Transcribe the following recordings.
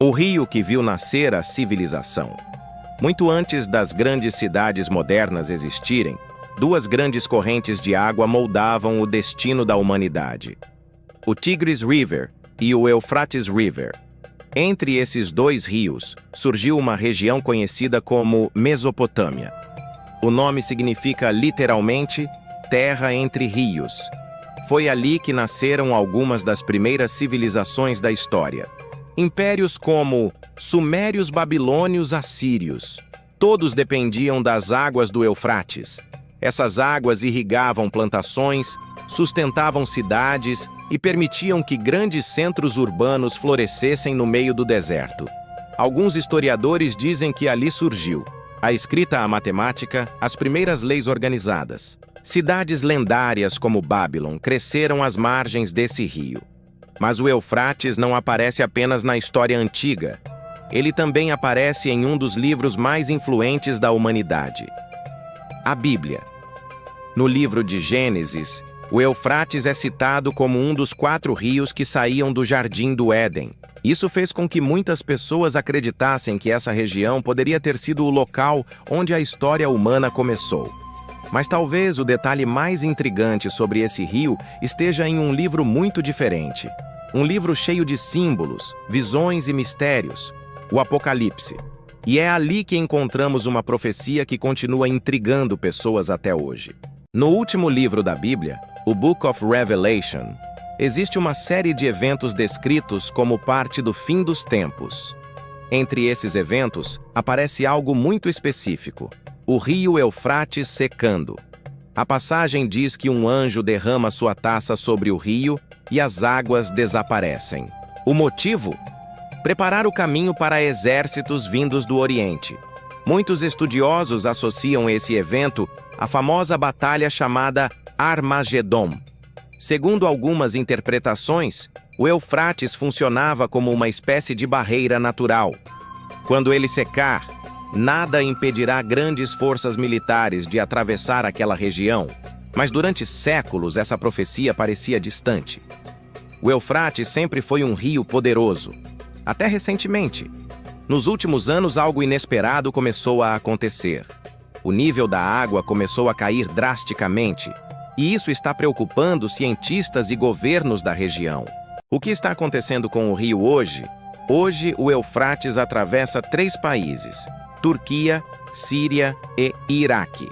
O rio que viu nascer a civilização. Muito antes das grandes cidades modernas existirem, duas grandes correntes de água moldavam o destino da humanidade: o Tigris River e o Eufrates River. Entre esses dois rios, surgiu uma região conhecida como Mesopotâmia. O nome significa literalmente terra entre rios. Foi ali que nasceram algumas das primeiras civilizações da história. Impérios como Sumérios, Babilônios, Assírios. Todos dependiam das águas do Eufrates. Essas águas irrigavam plantações, sustentavam cidades e permitiam que grandes centros urbanos florescessem no meio do deserto. Alguns historiadores dizem que ali surgiu a escrita, a matemática, as primeiras leis organizadas. Cidades lendárias como Babylon cresceram às margens desse rio. Mas o Eufrates não aparece apenas na história antiga. Ele também aparece em um dos livros mais influentes da humanidade: a Bíblia. No livro de Gênesis, o Eufrates é citado como um dos 4 rios que saíam do Jardim do Éden. Isso fez com que muitas pessoas acreditassem que essa região poderia ter sido o local onde a história humana começou. Mas talvez o detalhe mais intrigante sobre esse rio esteja em um livro muito diferente. Um livro cheio de símbolos, visões e mistérios, o Apocalipse. E é ali que encontramos uma profecia que continua intrigando pessoas até hoje. No último livro da Bíblia, o Book of Revelation, existe uma série de eventos descritos como parte do fim dos tempos. Entre esses eventos, aparece algo muito específico: o rio Eufrates secando. A passagem diz que um anjo derrama sua taça sobre o rio e as águas desaparecem. O motivo? Preparar o caminho para exércitos vindos do Oriente. Muitos estudiosos associam esse evento à famosa batalha chamada Armagedon. Segundo algumas interpretações, o Eufrates funcionava como uma espécie de barreira natural. Quando ele secar, nada impedirá grandes forças militares de atravessar aquela região. Mas durante séculos essa profecia parecia distante. O Eufrates sempre foi um rio poderoso, até recentemente. Nos últimos anos, algo inesperado começou a acontecer. O nível da água começou a cair drasticamente, e isso está preocupando cientistas e governos da região. O que está acontecendo com o rio hoje? Hoje, o Eufrates atravessa 3 países: Turquia, Síria e Iraque.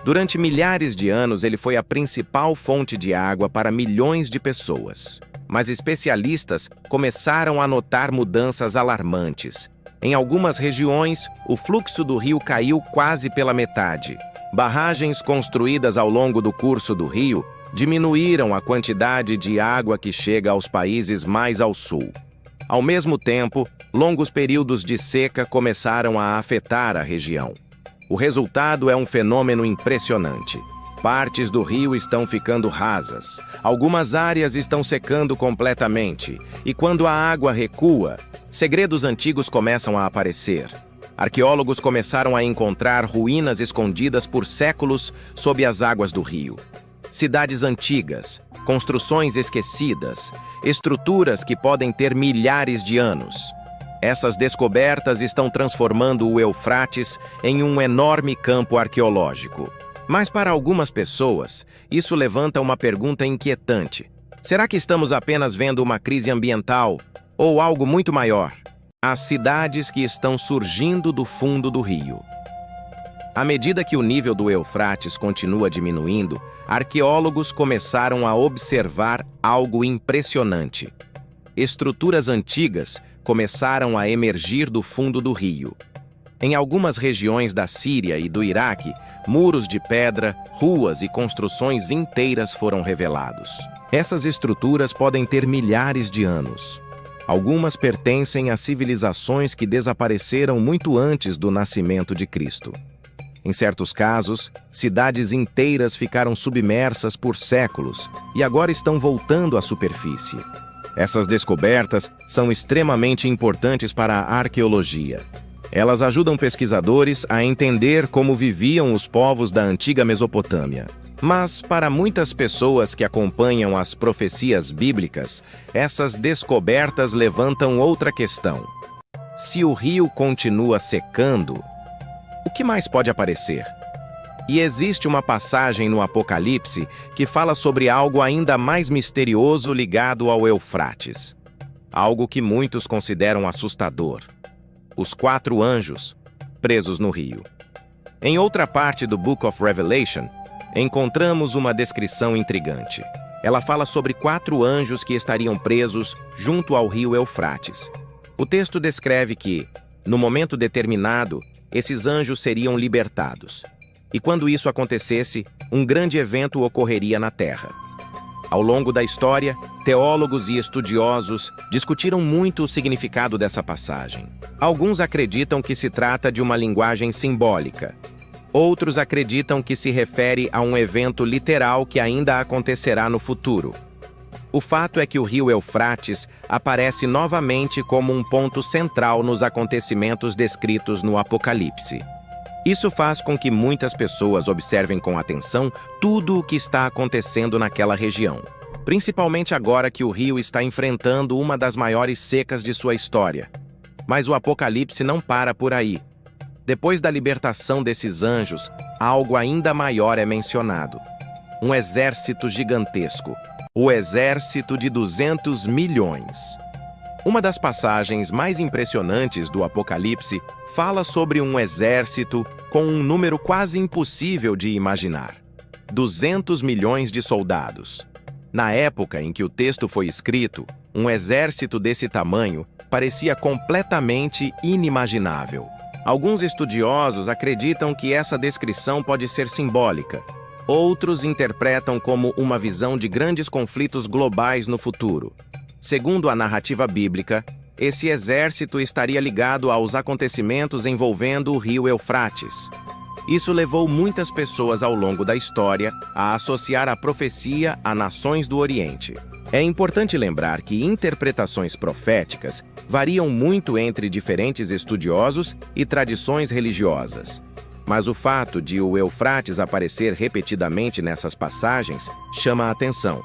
Durante milhares de anos, ele foi a principal fonte de água para milhões de pessoas. Mas especialistas começaram a notar mudanças alarmantes. Em algumas regiões, o fluxo do rio caiu quase pela metade. Barragens construídas ao longo do curso do rio diminuíram a quantidade de água que chega aos países mais ao sul. Ao mesmo tempo, longos períodos de seca começaram a afetar a região. O resultado é um fenômeno impressionante. Partes do rio estão ficando rasas, algumas áreas estão secando completamente, e quando a água recua, segredos antigos começam a aparecer. Arqueólogos começaram a encontrar ruínas escondidas por séculos sob as águas do rio. Cidades antigas, construções esquecidas, estruturas que podem ter milhares de anos. Essas descobertas estão transformando o Eufrates em um enorme campo arqueológico. Mas para algumas pessoas, isso levanta uma pergunta inquietante. Será que estamos apenas vendo uma crise ambiental ou algo muito maior? As cidades que estão surgindo do fundo do rio. À medida que o nível do Eufrates continua diminuindo, arqueólogos começaram a observar algo impressionante. Estruturas antigas começaram a emergir do fundo do rio. Em algumas regiões da Síria e do Iraque, muros de pedra, ruas e construções inteiras foram revelados. Essas estruturas podem ter milhares de anos. Algumas pertencem a civilizações que desapareceram muito antes do nascimento de Cristo. Em certos casos, cidades inteiras ficaram submersas por séculos e agora estão voltando à superfície. Essas descobertas são extremamente importantes para a arqueologia. Elas ajudam pesquisadores a entender como viviam os povos da antiga Mesopotâmia. Mas, para muitas pessoas que acompanham as profecias bíblicas, essas descobertas levantam outra questão. Se o rio continua secando, o que mais pode aparecer? E existe uma passagem no Apocalipse que fala sobre algo ainda mais misterioso ligado ao Eufrates. Algo que muitos consideram assustador. Os 4 anjos presos no rio. Em outra parte do Book of Revelation, encontramos uma descrição intrigante. Ela fala sobre 4 anjos que estariam presos junto ao rio Eufrates. O texto descreve que, no momento determinado, esses anjos seriam libertados. E quando isso acontecesse, um grande evento ocorreria na Terra. Ao longo da história, teólogos e estudiosos discutiram muito o significado dessa passagem. Alguns acreditam que se trata de uma linguagem simbólica. Outros acreditam que se refere a um evento literal que ainda acontecerá no futuro. O fato é que o rio Eufrates aparece novamente como um ponto central nos acontecimentos descritos no Apocalipse. Isso faz com que muitas pessoas observem com atenção tudo o que está acontecendo naquela região, principalmente agora que o rio está enfrentando uma das maiores secas de sua história. Mas o Apocalipse não para por aí. Depois da libertação desses anjos, algo ainda maior é mencionado. Um exército gigantesco. O exército de 200 milhões. Uma das passagens mais impressionantes do Apocalipse fala sobre um exército com um número quase impossível de imaginar. 200 milhões de soldados. Na época em que o texto foi escrito, um exército desse tamanho parecia completamente inimaginável. Alguns estudiosos acreditam que essa descrição pode ser simbólica. Outros interpretam como uma visão de grandes conflitos globais no futuro. Segundo a narrativa bíblica, esse exército estaria ligado aos acontecimentos envolvendo o rio Eufrates. Isso levou muitas pessoas ao longo da história a associar a profecia a nações do Oriente. É importante lembrar que interpretações proféticas variam muito entre diferentes estudiosos e tradições religiosas. Mas o fato de o Eufrates aparecer repetidamente nessas passagens chama a atenção,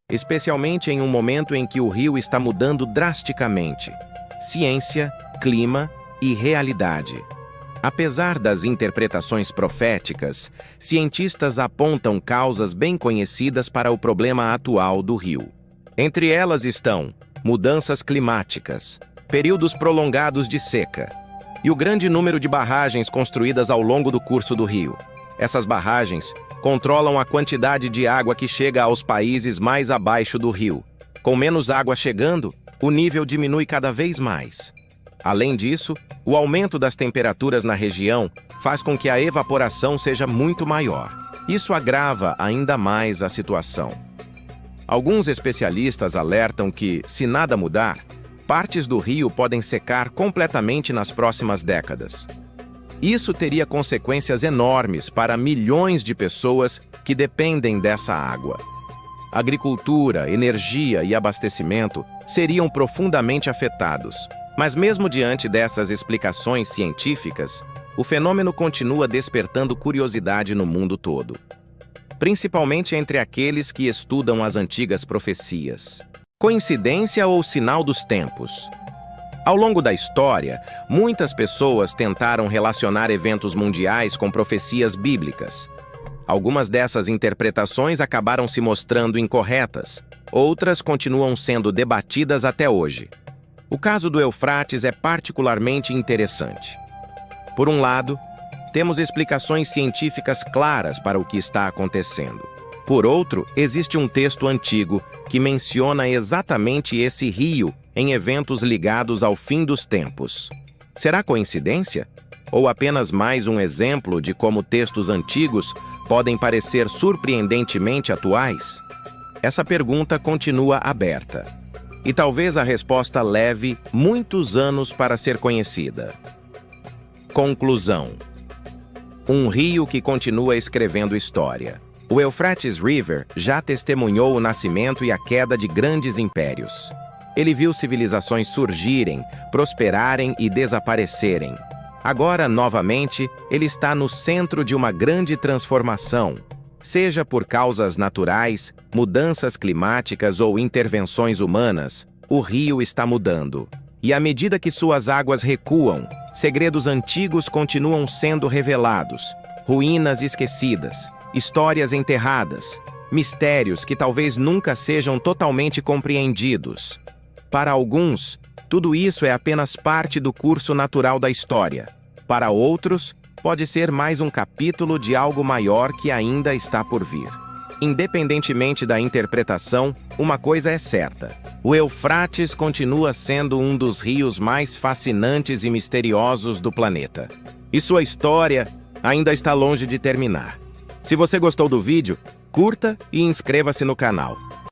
especialmente em um momento em que o rio está mudando drasticamente. Ciência, clima e realidade. Apesar das interpretações proféticas, cientistas apontam causas bem conhecidas para o problema atual do rio. Entre elas estão mudanças climáticas, períodos prolongados de seca e o grande número de barragens construídas ao longo do curso do rio. Essas barragens controlam a quantidade de água que chega aos países mais abaixo do rio. Com menos água chegando, o nível diminui cada vez mais. Além disso, o aumento das temperaturas na região faz com que a evaporação seja muito maior. Isso agrava ainda mais a situação. Alguns especialistas alertam que, se nada mudar, partes do rio podem secar completamente nas próximas décadas. Isso teria consequências enormes para milhões de pessoas que dependem dessa água. Agricultura, energia e abastecimento seriam profundamente afetados. Mas mesmo diante dessas explicações científicas, o fenômeno continua despertando curiosidade no mundo todo, principalmente entre aqueles que estudam as antigas profecias. Coincidência ou sinal dos tempos? Ao longo da história, muitas pessoas tentaram relacionar eventos mundiais com profecias bíblicas. Algumas dessas interpretações acabaram se mostrando incorretas, outras continuam sendo debatidas até hoje. O caso do Eufrates é particularmente interessante. Por um lado, temos explicações científicas claras para o que está acontecendo. Por outro, existe um texto antigo que menciona exatamente esse rio em eventos ligados ao fim dos tempos. Será coincidência? Ou apenas mais um exemplo de como textos antigos podem parecer surpreendentemente atuais? Essa pergunta continua aberta. E talvez a resposta leve muitos anos para ser conhecida. Conclusão. Um rio que continua escrevendo história. O Euphrates River já testemunhou o nascimento e a queda de grandes impérios. Ele viu civilizações surgirem, prosperarem e desaparecerem. Agora, novamente, ele está no centro de uma grande transformação, seja por causas naturais, mudanças climáticas ou intervenções humanas. O rio está mudando. E à medida que suas águas recuam, segredos antigos continuam sendo revelados, ruínas esquecidas, histórias enterradas, mistérios que talvez nunca sejam totalmente compreendidos. Para alguns, tudo isso é apenas parte do curso natural da história. Para outros, pode ser mais um capítulo de algo maior que ainda está por vir. Independentemente da interpretação, uma coisa é certa: o Eufrates continua sendo um dos rios mais fascinantes e misteriosos do planeta. E sua história ainda está longe de terminar. Se você gostou do vídeo, curta e inscreva-se no canal.